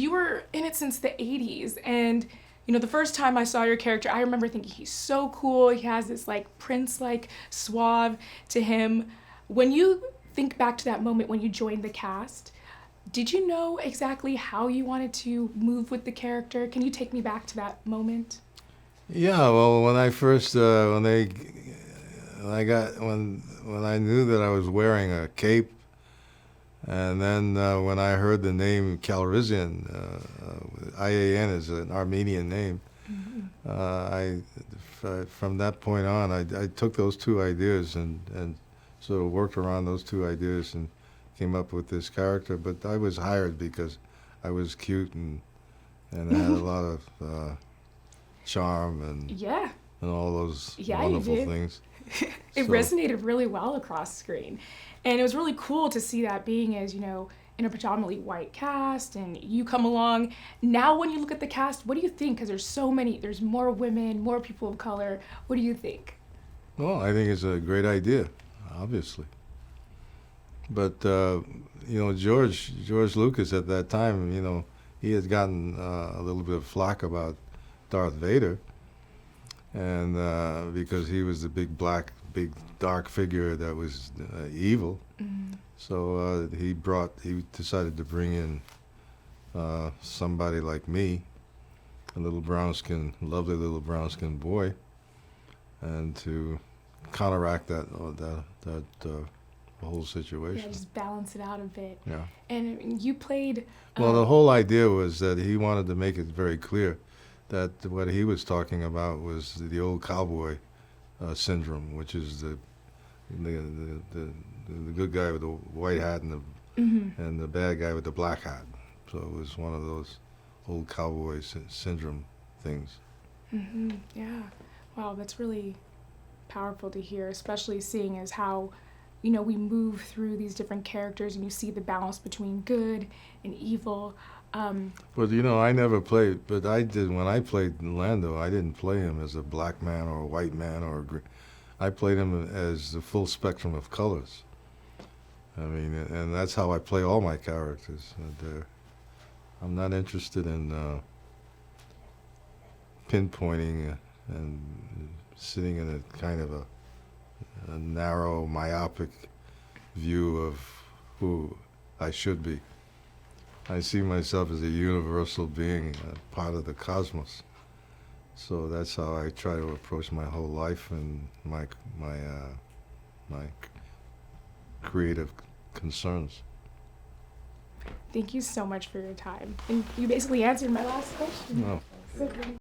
you were in it since the 80s, and the first time I saw your character, I remember thinking he's so cool. He has this like Prince-like suave to him. When you think back to that moment when you joined the cast, did you know exactly how you wanted to move with the character? Can you take me back to that moment? Yeah, well, when I first when I knew that I was wearing a cape, and then when I heard the name Calrissian, IAN is an Armenian name. From that point on, I took those two ideas and sort of worked around those two ideas and came up with this character. But I was hired because I was cute and I had a lot of charm Yeah. and all those Yeah, you wonderful did. things. It So, resonated really well across screen. And it was really cool to see that being as, in a predominantly white cast and you come along. Now when you look at the cast, what do you think? Because there's more women, more people of color. What do you think? well, I think it's a great idea, obviously. But George Lucas at that time, he had gotten a little bit of flack about Darth Vader, and because he was the big dark figure that was evil. So he decided to bring in somebody like me, a lovely little brown skin boy, and to counteract that whole situation. Yeah, just balance it out a bit. Yeah. And you played. Well, the whole idea was that he wanted to make it very clear that what he was talking about was the old cowboy syndrome, which is the good guy with the white hat and the bad guy with the black hat. So it was one of those old cowboy syndrome things. Yeah. Wow, that's really powerful to hear, especially seeing as how we move through these different characters and you see the balance between good and evil. But I never played. But I did when I played Lando. I didn't play him as a black man or a white man or a green. I played him as the full spectrum of colors. I mean, and that's how I play all my characters. And, I'm not interested in pinpointing and sitting in a kind of a narrow, myopic view of who I should be. I see myself as a universal being, a part of the cosmos. So that's how I try to approach my whole life and my creative concerns. Thank you so much for your time. And you basically answered my last question. No. So great.